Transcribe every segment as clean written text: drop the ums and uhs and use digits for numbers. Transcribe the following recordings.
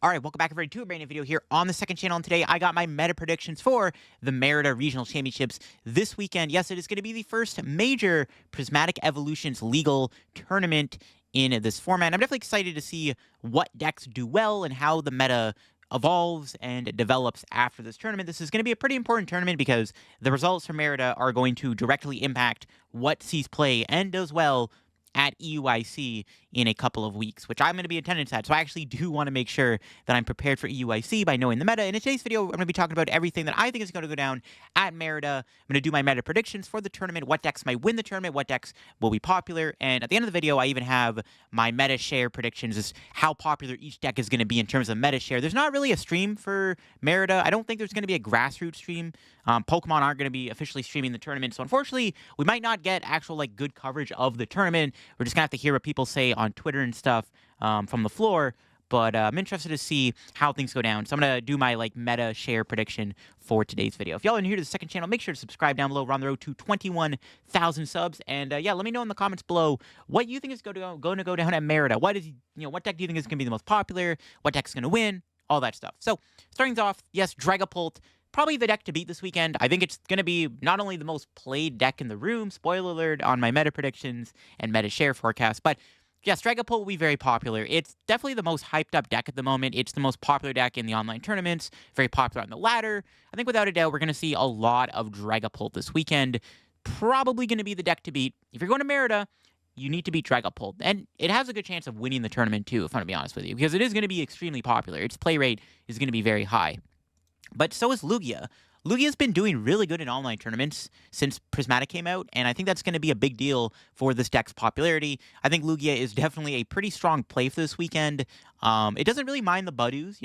All right, welcome back everybody to a brand new video here on the second channel. And today I got my meta predictions for the Merida Regional Championships this weekend. Yes, it is going to be the first major Prismatic Evolutions legal tournament in this format. I'm definitely excited to see what decks do well and how the meta evolves and develops after this tournament. This is going to be a pretty important tournament because the results from Merida are going to directly impact what sees play and does well at EUIC in a couple of weeks, which I'm going to be in attendance at. So I actually do want to make sure that I'm prepared for EUIC by knowing the meta. And in today's video, I'm going to be talking about everything that I think is going to go down at Merida. I'm going to do my meta predictions for the tournament, what decks might win the tournament, what decks will be popular. And at the end of the video, I even have my meta share predictions, is how popular each deck is going to be in terms of meta share. There's not really a stream for Merida. I don't think there's going to be a grassroots stream. Pokemon aren't going to be officially streaming the tournament. So unfortunately, we might not get actual good coverage of the tournament. We're just going to have to hear what people say on Twitter and stuff from the floor. But I'm interested to see how things go down. So I'm going to do my meta share prediction for today's video. If y'all are new to the second channel, make sure to subscribe down below. We're on the road to 21,000 subs. And yeah, let me know in the comments below what you think is going to go down at Merida. What deck do you think is going to be the most popular? What deck's going to win? All that stuff. So starting off, yes, Dragapult. Probably the deck to beat this weekend. I think it's going to be not only the most played deck in the room, spoiler alert on my meta predictions and meta share forecast, but yes, Dragapult will be very popular. It's definitely the most hyped up deck at the moment. It's the most popular deck in the online tournaments, very popular on the ladder. I think without a doubt, we're going to see a lot of Dragapult this weekend. Probably going to be the deck to beat. If you're going to Merida, you need to beat Dragapult. And it has a good chance of winning the tournament too, if I'm going to be honest with you, because it is going to be extremely popular. Its play rate is going to be very high. But so is Lugia. Lugia's been doing really good in online tournaments since Prismatic came out, and I think that's going to be a big deal for this deck's popularity. I think Lugia is definitely a pretty strong play for this weekend. It doesn't really mind the Budews.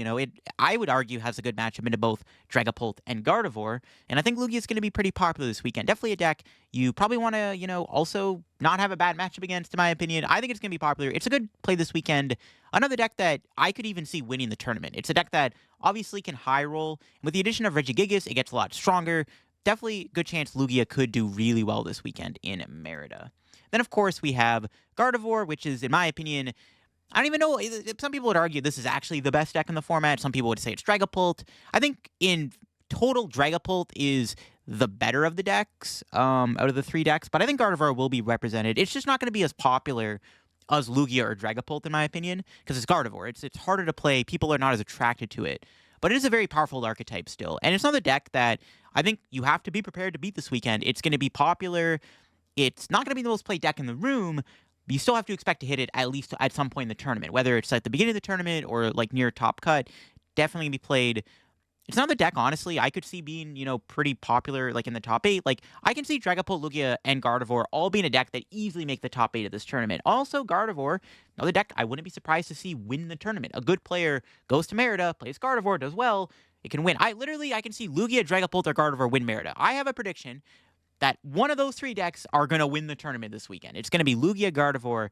I would argue, has a good matchup into both Dragapult and Gardevoir, and I think Lugia is going to be pretty popular this weekend. Definitely a deck you probably want to, also not have a bad matchup against, in my opinion. I think it's going to be popular. It's a good play this weekend. Another deck that I could even see winning the tournament. It's a deck that obviously can high roll. With the addition of Regigigas, it gets a lot stronger. Definitely good chance Lugia could do really well this weekend in Merida. Then, of course, we have Gardevoir, which is, in my opinion, I don't even know. Some people would argue this is actually the best deck in the format. Some people would say it's Dragapult. I think in total, Dragapult is the better of the decks out of the three decks, but I think Gardevoir will be represented. It's just not going to be as popular as Lugia or Dragapult, in my opinion, because it's Gardevoir. It's harder to play. People are not as attracted to it. But it is a very powerful archetype still. And it's another deck that I think you have to be prepared to beat this weekend. It's going to be popular. It's not going to be the most played deck in the room, but you still have to expect to hit it at least at some point in the tournament, whether it's at the beginning of the tournament or near top cut. Definitely going to be played. It's another deck, honestly, I could see being, pretty popular, in the top 8. I can see Dragapult, Lugia, and Gardevoir all being a deck that easily make the top 8 of this tournament. Also, Gardevoir, another deck I wouldn't be surprised to see win the tournament. A good player goes to Merida, plays Gardevoir, does well, it can win. I can see Lugia, Dragapult, or Gardevoir win Merida. I have a prediction that one of those three decks are going to win the tournament this weekend. It's going to be Lugia, Gardevoir,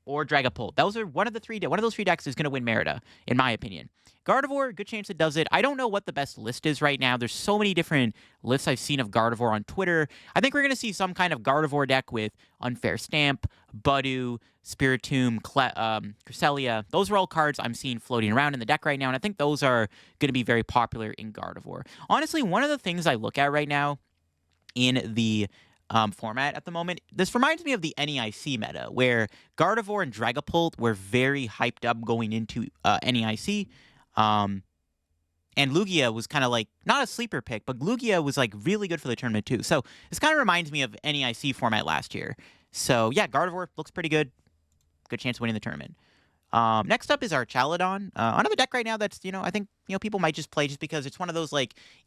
or Dragapult. Those are one of those three decks is going to win Merida, in my opinion. Gardevoir, good chance it does it. I don't know what the best list is right now. There's so many different lists I've seen of Gardevoir on Twitter. I think we're going to see some kind of Gardevoir deck with Unfair Stamp, Budew, Spiritomb, Cresselia. Those are all cards I'm seeing floating around in the deck right now, and I think those are going to be very popular in Gardevoir. Honestly, one of the things I look at right now in the format at the moment, this reminds me of the NEIC meta, where Gardevoir and Dragapult were very hyped up going into NEIC. And Lugia was kind of not a sleeper pick, but Lugia was really good for the tournament too. So this kind of reminds me of NEIC format last year. So yeah, Gardevoir looks pretty good. Good chance of winning the tournament. Next up is our Chaladon. Another deck right now that's, I think, people might just play just because it's one of those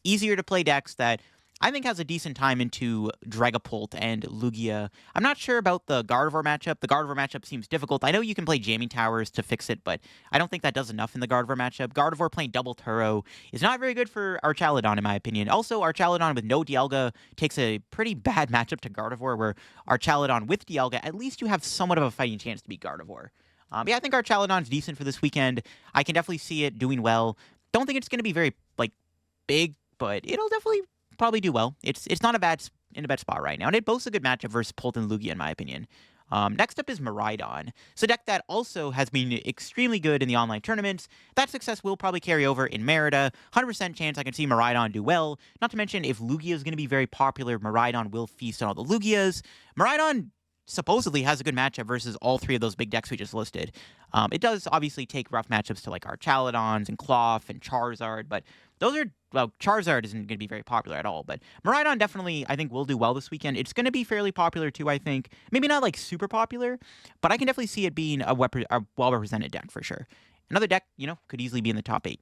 easier to play decks that I think has a decent time into Dragapult and Lugia. I'm not sure about the Gardevoir matchup. The Gardevoir matchup seems difficult. I know you can play Jamming Towers to fix it, but I don't think that does enough in the Gardevoir matchup. Gardevoir playing Double Turo is not very good for our Chaladon, in my opinion. Also, our Chaladon with no Dialga takes a pretty bad matchup to Gardevoir, where our Chaladon with Dialga, at least you have somewhat of a fighting chance to beat Gardevoir. Yeah, I think our Chaladon's decent for this weekend. I can definitely see it doing well. Don't think it's going to be very, big, but it'll definitely probably do well. It's not in a bad spot right now, and it boasts a good matchup versus Pult and Lugia, in my opinion. Next up is Maridon. It's a deck that also has been extremely good in the online tournaments. That success will probably carry over in Merida. 100% chance I can see Maridon do well. Not to mention, if Lugia is going to be very popular, Maridon will feast on all the Lugias. Maridon supposedly has a good matchup versus all three of those big decks we just listed. It does obviously take rough matchups to like our Chaladons and Cloth and Charizard, but those are, well, Charizard isn't going to be very popular at all, but Maridon definitely, I think, will do well this weekend. It's going to be fairly popular too, I think. Maybe not like super popular, but I can definitely see it being a well-represented deck for sure. Another deck, could easily be in the top 8.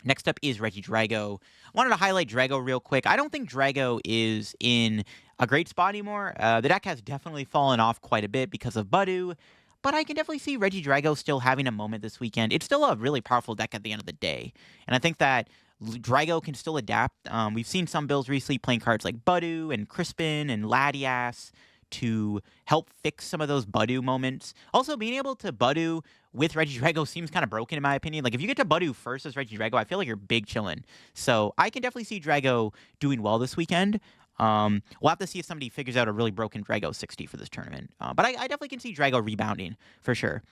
Next up is Regidrago. I wanted to highlight Drago real quick. I don't think Drago is in a great spot anymore. The deck has definitely fallen off quite a bit because of Budu, but I can definitely see Regidrago still having a moment this weekend. It's still a really powerful deck at the end of the day, and I think that Drago can still adapt. We've seen some builds recently playing cards like Budu and Crispin and Latias to help fix some of those Budu moments. Also, being able to Budu with Regidrago seems kind of broken in my opinion. Like, if you get to Budu first as Regidrago, I feel like you're big chillin'. So I can definitely see Drago doing well this weekend. We'll have to see if somebody figures out a really broken Drago 60 for this tournament. But I definitely can see Drago rebounding for sure.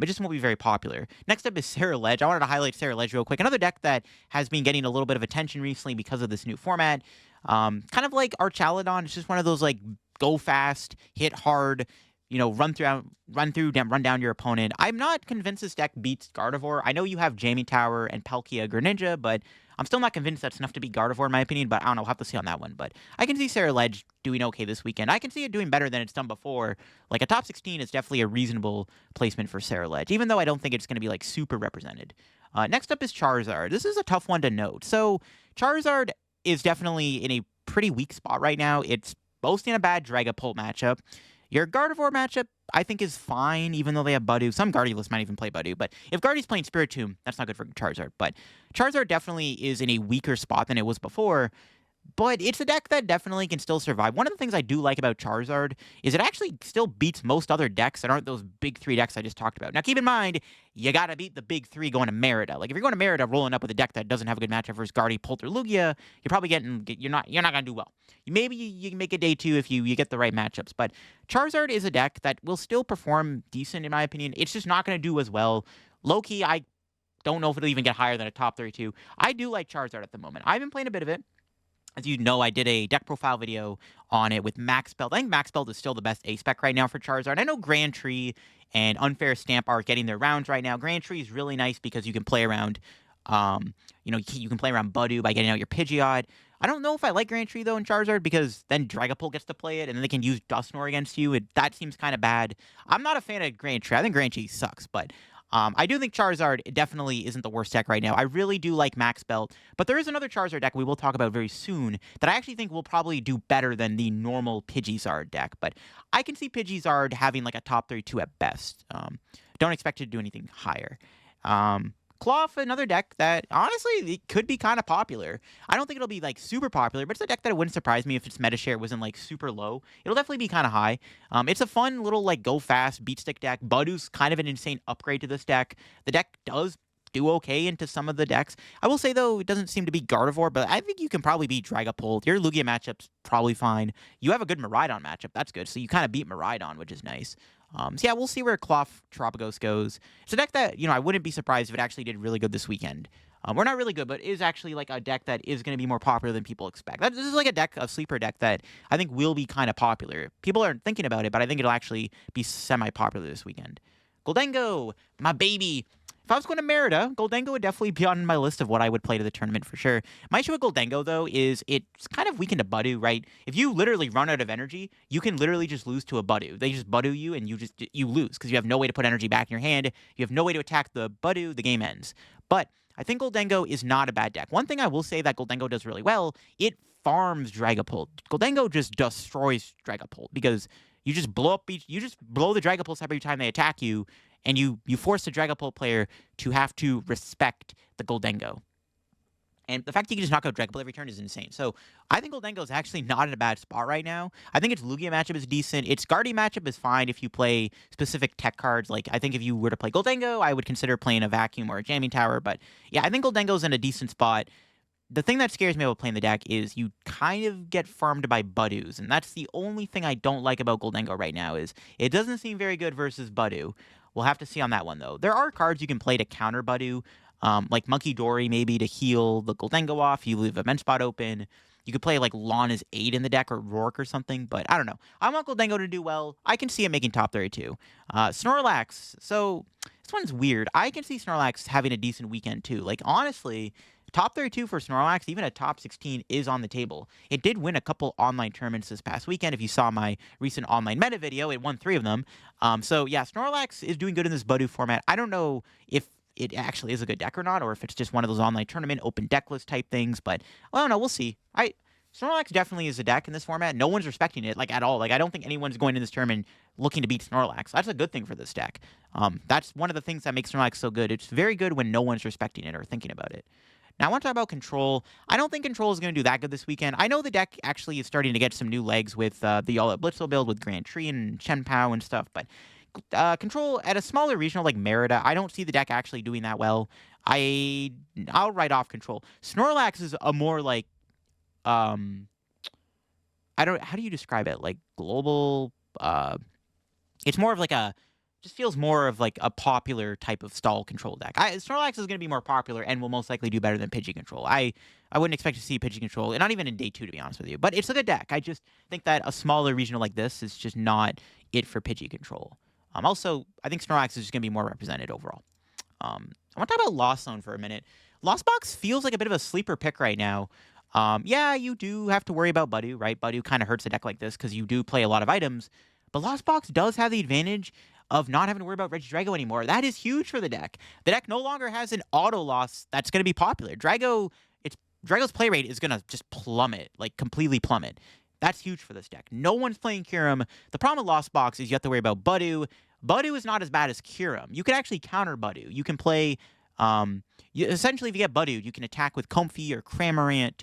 It just won't be very popular. Next up is Sarah Ledge. I wanted to highlight Sarah Ledge real quick. Another deck that has been getting a little bit of attention recently because of this new format. Kind of like our Chaladon. It's just one of those like go fast, hit hard, run down your opponent. I'm not convinced this deck beats Gardevoir. I know you have Jamie Tower and Palkia Greninja, but I'm still not convinced that's enough to beat Gardevoir in my opinion, but I don't know, we'll have to see on that one. But I can see Sarah Ledge doing okay this weekend. I can see it doing better than it's done before. Like, a top 16 is definitely a reasonable placement for Sarah Ledge, even though I don't think it's going to be like super represented. Next up is Charizard. This is a tough one to note. So Charizard is definitely in a pretty weak spot right now. It's mostly in a bad Dragapult matchup. Your Gardevoir matchup, I think, is fine, even though they have Budu. Some Guardy lists might even play Budu, but if Guardy's playing Spiritomb, that's not good for Charizard. But Charizard definitely is in a weaker spot than it was before, but it's a deck that definitely can still survive. One of the things I do like about Charizard is it actually still beats most other decks that aren't those big 3 decks I just talked about. Now, keep in mind, you gotta beat the big 3 going to Merida. Like, if you're going to Merida rolling up with a deck that doesn't have a good matchup versus Guardy, Pult, or Lugia, you're probably you're not gonna do well. Maybe you can make it day 2 if you get the right matchups, but Charizard is a deck that will still perform decent, in my opinion. It's just not gonna do as well. Low-key, I don't know if it'll even get higher than a top 32. I do like Charizard at the moment. I've been playing a bit of it. As you know, I did a deck profile video on it with Max Belt. I think Max Belt is still the best A-spec right now for Charizard. I know Grand Tree and Unfair Stamp are getting their rounds right now. Grand Tree is really nice because you can play around, you can play around Budu by getting out your Pidgeot. I don't know if I like Grand Tree, though, in Charizard, because then Dragapult gets to play it, and then they can use Dusknoir against you. That seems kind of bad. I'm not a fan of Grand Tree. I think Grand Tree sucks, but I do think Charizard definitely isn't the worst deck right now. I really do like Max Belt, but there is another Charizard deck we will talk about very soon that I actually think will probably do better than the normal Pidgeysard deck, but I can see Pidgeysard having like a top 32 at best. Don't expect it to do anything higher. Cloth, another deck that, honestly, it could be kind of popular. I don't think it'll be, like, super popular, but it's a deck that it wouldn't surprise me if its meta share wasn't, like, super low. It'll definitely be kind of high. It's a fun little, like, go-fast, beat-stick deck. Budu's kind of an insane upgrade to this deck. The deck does do okay into some of the decks. I will say, though, it doesn't seem to be Gardevoir, but I think you can probably beat Dragapult. Your Lugia matchup's probably fine. You have a good Maridon matchup. That's good. So you kind of beat Maridon, which is nice. So yeah, we'll see where Cloth Tropicos goes. It's a deck that, I wouldn't be surprised if it actually did really good this weekend. We're not really good, but is actually like a deck that is going to be more popular than people expect. This is like a sleeper deck that I think will be kind of popular. People aren't thinking about it, but I think it'll actually be semi-popular this weekend. Goldengo, my baby. If I was going to Merida, Goldengo would definitely be on my list of what I would play to the tournament for sure. My issue with Goldengo, though, is it's kind of weakened to Budu, right? If you literally run out of energy, you can literally just lose to a Budu. They just Budu you, and you lose because you have no way to put energy back in your hand. You have no way to attack the Budu. The game ends. But I think Goldengo is not a bad deck. One thing I will say that Goldengo does really well, it farms Dragapult. Goldengo just destroys Dragapult because you just blow the Dragapults every time they attack you, and you force the Dragapult player to have to respect the Goldengo. And the fact that you can just knock out Dragapult every turn is insane. So I think Goldengo is actually not in a bad spot right now. I think its Lugia matchup is decent. Its Guardy matchup is fine if you play specific tech cards. Like, I think if you were to play Goldengo, I would consider playing a Vacuum or a Jamming Tower. But yeah, I think Goldengo's in a decent spot. the thing that scares me about playing the deck is you kind of get farmed by Budews, and that's the only thing I don't like about Goldengo right now is it doesn't seem very good versus Budew. We'll have to see on that one, though. There are cards you can play to counter Budew, like Monkey Dory maybe to heal the Goldengo off. You leave a bench spot open. You could play like Lana's Aid in the deck or Rourke or something, but I don't know. I want Goldengo to do well. I can see it making top 32. Snorlax. So this one's weird. I can see Snorlax having a decent weekend too. Like honestly, top 32 for Snorlax, even a top 16 is on the table. It did win a couple online tournaments this past weekend. If you saw my recent online meta video, it won 3 of them. So yeah, Snorlax is doing good in this Budew format. I don't know if it actually is a good deck or not, or if it's just one of those online tournament open deck list type things. But I don't know. We'll see. Snorlax definitely is a deck in this format. No one's respecting it like at all. Like I don't think anyone's going in this tournament looking to beat Snorlax. That's a good thing for this deck. That's one of the things that makes Snorlax so good. It's very good when no one's respecting it or thinking about it. Now, I want to talk about Control. I don't think Control is going to do that good this weekend. I know the deck actually is starting to get some new legs with the All Out Blitzel build with Grand Tree and Chen Pao and stuff, but Control at a smaller regional like Merida, I don't see the deck actually doing that well. I'll write off Control. Snorlax is a more like, how do you describe it? Like global, it's more of like just feels more of like a popular type of stall control deck. Snorlax is going to be more popular and will most likely do better than Pidgey Control. I wouldn't expect to see Pidgey Control, and not even in day 2 to be honest with you. But it's a good deck. I just think that a smaller regional like this is just not it for Pidgey Control. Also, I think Snorlax is just going to be more represented overall. I want to talk about Lost Zone for a minute. Lost Box feels like a bit of a sleeper pick right now. Yeah, you do have to worry about Budew, right? Budew kind of hurts a deck like this because you do play a lot of items. But Lost Box does have the advantage of not having to worry about Regidrago anymore. That is huge for the deck. The deck no longer has an auto loss that's going to be popular. Drago's play rate is going to just plummet, like completely plummet. That's huge for this deck. No one's playing Kyurem. The problem with Lost Box is you have to worry about Budew. Budew is not as bad as Kyurem. You can actually counter Budew. You can play, essentially if you get Budew, you can attack with Comfey or Cramorant.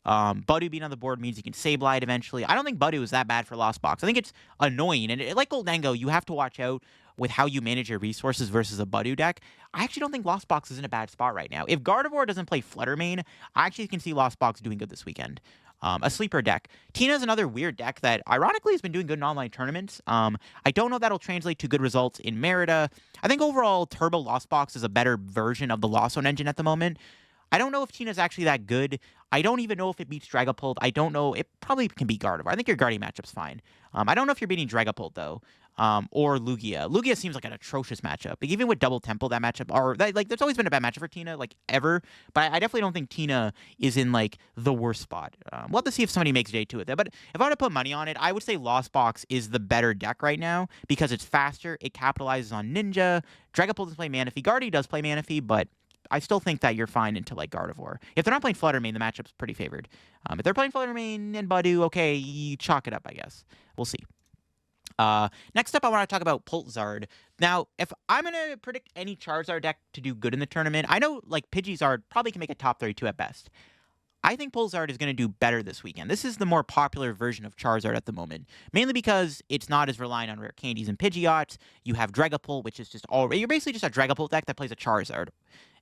Budew being on the board means you can Sableye eventually. I don't think Budew is that bad for Lost Box. I think it's annoying. And like Goldengo, you have to watch out with how you manage your resources versus a Budew deck. I actually don't think Lost Box is in a bad spot right now. If Gardevoir doesn't play Fluttermane, I actually can see Lost Box doing good this weekend. A sleeper deck. Tina is another weird deck that ironically has been doing good in online tournaments. I don't know if that'll translate to good results in Merida. I think overall Turbo Lost Box is a better version of the Lost Zone engine at the moment. I don't know if Tina's actually that good. I don't even know if it beats Dragapult. I don't know. It probably can beat Gardevoir. I think your Guardian matchup's fine. I don't know if you're beating Dragapult, though, or Lugia. Lugia seems like an atrocious matchup. Like, even with Double Temple, that matchup, there's always been a bad matchup for Tina, like, ever. But I definitely don't think Tina is in, like, the worst spot. We'll have to see if somebody makes day 2 with it. But if I were to put money on it, I would say Lost Box is the better deck right now because it's faster. It capitalizes on Ninja. Dragapult doesn't play Manaphy. Guardy does play Manaphy, but I still think that you're fine into like Gardevoir. If they're not playing Fluttermane, the matchup's pretty favored. If they're playing Fluttermane and Budew, okay, you chalk it up, I guess. We'll see. Next up, I want to talk about Pultzard. Now, if I'm going to predict any Charizard deck to do good in the tournament, I know like Pidgeysard probably can make a top 32 at best. I think Pultzard is going to do better this weekend. This is the more popular version of Charizard at the moment, mainly because it's not as reliant on rare candies and Pidgeots. You have Dragapult, which is just you're basically just a Dragapult deck that plays a Charizard.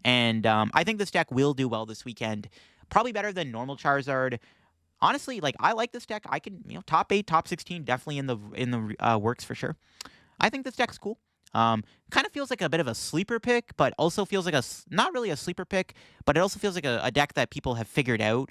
And I think this deck will do well this weekend. Probably better than normal Charizard. Honestly, like I like this deck. I can, top 8, top 16, definitely in the works for sure. I think this deck's cool. Kind of feels like a bit of a sleeper pick, but also feels like not really a sleeper pick, but it also feels like a deck that people have figured out,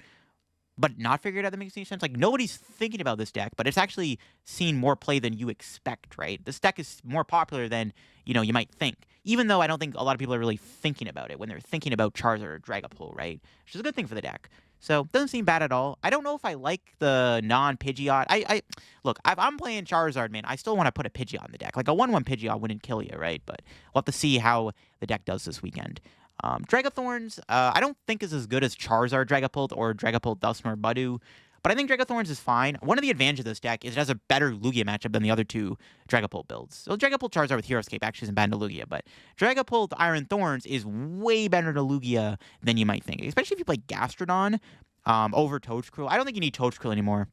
but not figured out. That makes any sense. Like nobody's thinking about this deck, but it's actually seen more play than you expect, right? This deck is more popular than, you might think, even though I don't think a lot of people are really thinking about it when they're thinking about Charizard or Dragapult, right? Which is a good thing for the deck. So, doesn't seem bad at all. I don't know if I like the non-Pidgeot. Look, if I'm playing Charizard, man, I still want to put a Pidgeot in the deck. Like, a 1-1 Pidgeot wouldn't kill you, right? But we'll have to see how the deck does this weekend. Dragathorns, I don't think is as good as Charizard Dragapult or Dragapult Dusknoir Budew. But I think Dragathorns is fine. One of the advantages of this deck is it has a better Lugia matchup than the other 2 Dragapult builds. So Dragapult Charizard with Heroescape actually isn't bad to Lugia, but Dragapult Iron Thorns is way better to Lugia than you might think, especially if you play Gastrodon over Toadskrull. I don't think you need Toadskrull anymore.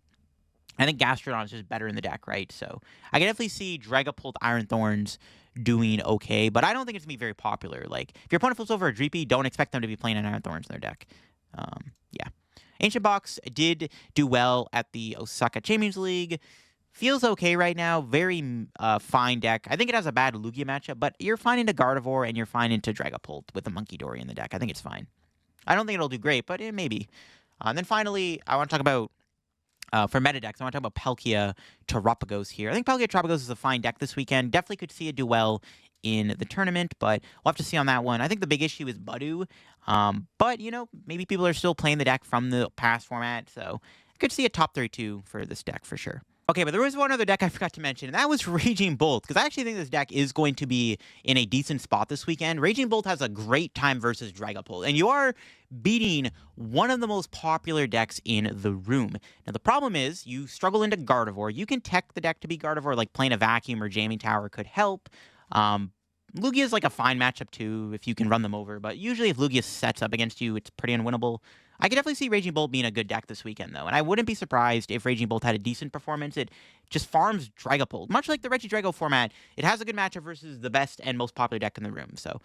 I think Gastrodon is just better in the deck, right? So I can definitely see Dragapult Iron Thorns doing okay, but I don't think it's going to be very popular. Like, if your opponent flips over a Dreepy, don't expect them to be playing an Iron Thorns in their deck. Yeah. Ancient Box did do well at the Osaka Champions League. Feels okay right now. Very fine deck. I think it has a bad Lugia matchup, but you're fine into Gardevoir and you're fine into Dragapult with a Monkey Dory in the deck. I think it's fine. I don't think it'll do great, but maybe. And then finally, I want to talk about, for meta decks, I want to talk about Palkia Terapagos here. I think Palkia Terapagos is a fine deck this weekend. Definitely could see it do well in the tournament, but we'll have to see on that one. I think the big issue is Budu, but, maybe people are still playing the deck from the past format, so I could see a top 32 for this deck for sure. Okay, but there was one other deck I forgot to mention, and that was Raging Bolt, because I actually think this deck is going to be in a decent spot this weekend. Raging Bolt has a great time versus Dragapult, and you are beating one of the most popular decks in the room. Now, the problem is you struggle into Gardevoir. You can tech the deck to be Gardevoir, like playing a Vacuum or Jamming Tower could help. Lugia is like a fine matchup too, if you can run them over, but usually if Lugia sets up against you, it's pretty unwinnable. I could definitely see Raging Bolt being a good deck this weekend, though, and I wouldn't be surprised if Raging Bolt had a decent performance. It just farms Dragapult. Much like the Regidrago format, it has a good matchup versus the best and most popular deck in the room, so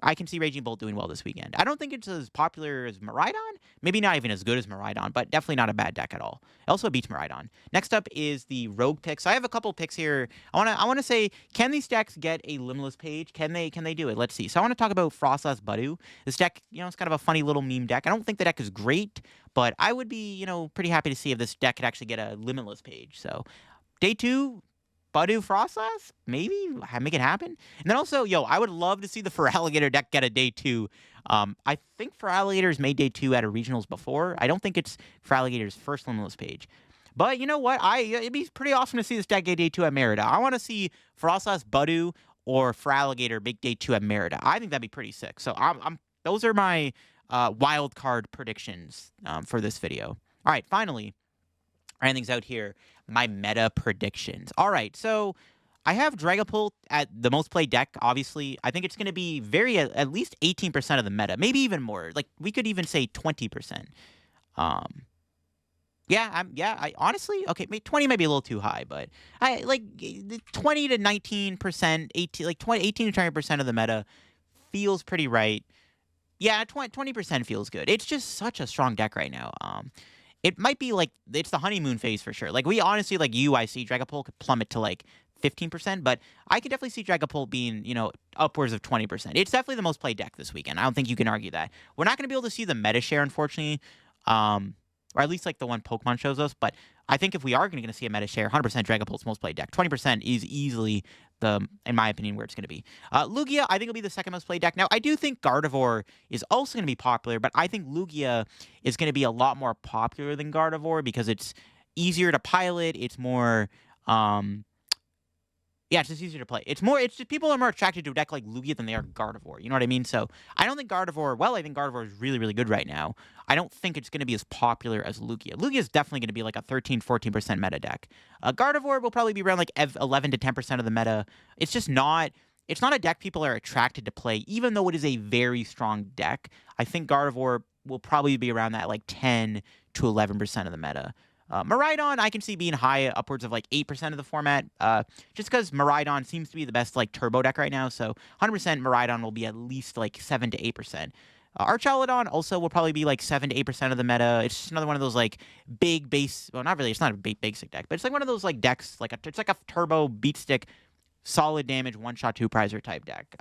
I can see Raging Bolt doing well this weekend. I don't think it's as popular as Miraidon. Maybe not even as good as Miraidon, but definitely not a bad deck at all. It also beats Miraidon. Next up is the Rogue picks. I have a couple picks here. I want to say, can these decks get a Limitless page? Can they do it? Let's see. So I want to talk about Frostlass Budu. This deck, it's kind of a funny little meme deck. I don't think the deck is great, but I would be, pretty happy to see if this deck could actually get a Limitless page. So day 2, Budu Frostlass? Maybe? Make it happen? And then also, I would love to see the Feraligatr deck get a day 2. I think Feraligatr's made day 2 at a regionals before. I don't think it's Feraligatr's first Limitless page. But you know what? It'd be pretty awesome to see this deck get day 2 at Merida. I want to see Frostlass Budu or Feraligatr make day 2 at Merida. I think that'd be pretty sick. So those are my wild card predictions for this video. All right, finally, iron things out here. My meta predictions. All right, so I have Dragapult at the most played deck, obviously. I think it's going to be at least 18% of the meta, maybe even more. Like, we could even say 20%. I honestly, okay, 20 might be a little too high, but I like 20 to 19%, 18 to 20% of the meta feels pretty right. Yeah, 20% feels good. It's just such a strong deck right now. It might be like it's the honeymoon phase for sure. Like, we honestly, I see Dragapult could plummet to 15%, but I could definitely see Dragapult being, upwards of 20%. It's definitely the most played deck this weekend. I don't think you can argue that. We're not going to be able to see the meta share, unfortunately, or at least the one Pokemon shows us, but I think if we are going to see a meta share, 100% Dragapult's most played deck. 20% is easily in my opinion, where it's going to be. Lugia, I think, will be the second most played deck. Now, I do think Gardevoir is also going to be popular, but I think Lugia is going to be a lot more popular than Gardevoir because it's easier to pilot. It's more, it's just easier to play. It's just people are more attracted to a deck like Lugia than they are Gardevoir. You know what I mean? So I don't think I think Gardevoir is really, really good right now. I don't think it's going to be as popular as Lugia. Lugia is definitely going to be a 13, 14% meta deck. Gardevoir will probably be around 11 to 10% of the meta. It's just not. It's not a deck people are attracted to play, even though it is a very strong deck. I think Gardevoir will probably be around that 10 to 11% of the meta. Miraidon, I can see being high, upwards of 8% of the format, just because Miraidon seems to be the best turbo deck right now. So 100% Miraidon will be at least 7 to 8%. Archaludon also will probably be 7 to 8% of the meta. It's just another one of those big base. Well, not really. It's not a big basic deck, but it's one of those decks. It's like a turbo beat stick, solid damage, one shot, two prizer type deck.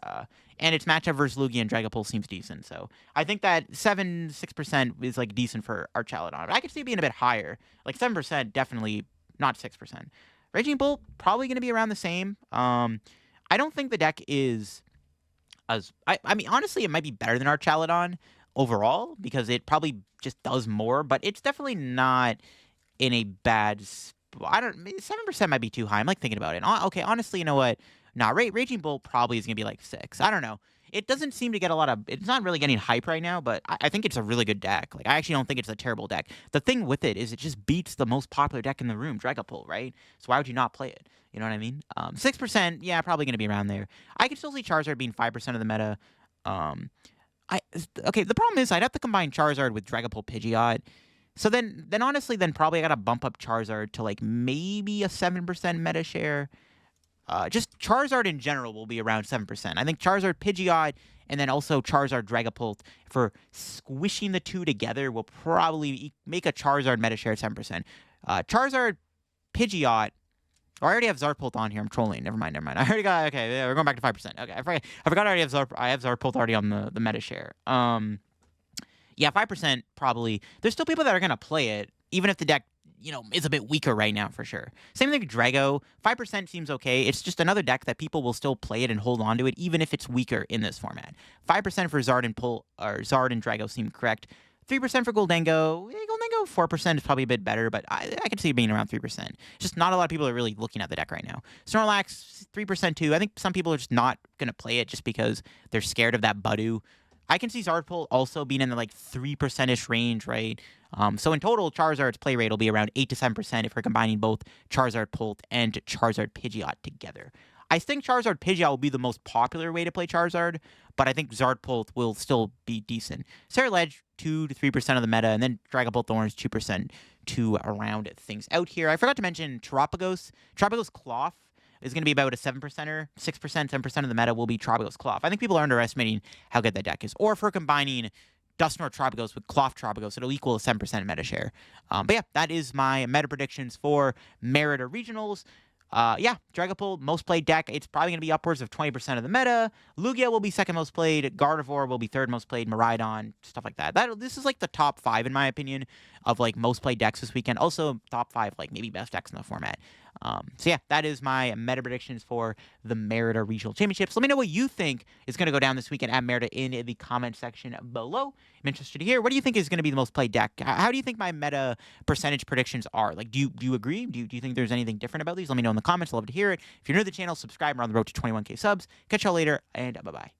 And its matchup versus Lugia and Dragapult seems decent. So I think that 6% is decent for Archaludon. But I could see it being a bit higher. 7%, definitely not 6%. Raging Bolt, probably going to be around the same. I don't think the deck is as... I mean, honestly, it might be better than Archaludon overall because it probably just does more. But it's definitely not in a bad... 7% might be too high. I'm thinking about it. Okay, honestly, you know what? Nah, Raging Bolt probably is going to be 6. I don't know. It doesn't seem to get a lot of... It's not really getting hype right now, but I think it's a really good deck. I actually don't think it's a terrible deck. The thing with it is it just beats the most popular deck in the room, Dragapult, right? So why would you not play it? You know what I mean? 6%, yeah, probably going to be around there. I could still see Charizard being 5% of the meta. Okay, the problem is I'd have to combine Charizard with Dragapult Pidgeot. So then honestly, probably I got to bump up Charizard to maybe a 7% meta share. just Charizard in general will be around 7%. I think Charizard Pidgeot and then also Charizard Dragapult, for squishing the two together, will probably make a Charizard meta share at 7%. Charizard Pidgeot. Oh, I already have Zarpult on here. I'm trolling. Never mind. I already got. Okay, yeah, we're going back to 5%. Okay, I forgot I already have I have Zarpult already on the meta share. Yeah, 5% probably. There's still people that are gonna play it, even if the deck, is a bit weaker right now for sure. Same thing with Drago. 5% seems okay. It's just another deck that people will still play it and hold on to it, even if it's weaker in this format. 5% for Zard and Zard and Drago seem correct. 3% for Goldengo. Goldengo 4% is probably a bit better, but I could see it being around 3%. Just not a lot of people are really looking at the deck right now. Snorlax, 3% too. I think some people are just not going to play it just because they're scared of that Budu. I can see Zardpult also being in the 3%-ish range, right? So in total, Charizard's play rate will be around 8 to 7% if we're combining both Charizard Pult and Charizard Pidgeot together. I think Charizard Pidgeot will be the most popular way to play Charizard, but I think Zardpult will still be decent. Ceruledge, 2 to 3% of the meta, and then Dragapult Thorns, 2% to round things out here. I forgot to mention Terapagos. Terapagos Cloth is going to be about a 7%er, 6%, 7% of the meta will be Terapagos Cloth. I think people are underestimating how good that deck is. Or if we're combining Dusknoir Terapagos with Cloth Terapagos, it'll equal a 7% meta share. But yeah, that is my meta predictions for Merida Regionals. Yeah, Dragapult, most played deck. It's probably going to be upwards of 20% of the meta. Lugia will be second most played. Gardevoir will be third most played. Miraidon, stuff like that. This is the top 5, in my opinion, of most played decks this weekend. Also, top 5, maybe best decks in the format. So yeah, that is my meta predictions for the Merida Regional Championships. Let me know what you think is going to go down this weekend at Merida in the comment section below. I'm interested to hear, what do you think is going to be the most played deck? How do you think my meta percentage predictions are? Do you agree? Do you think there's anything different about these? Let me know in the comments. I'd love to hear it. If you're new to the channel, subscribe. We're on the road to 21K subs. Catch y'all later, and bye-bye.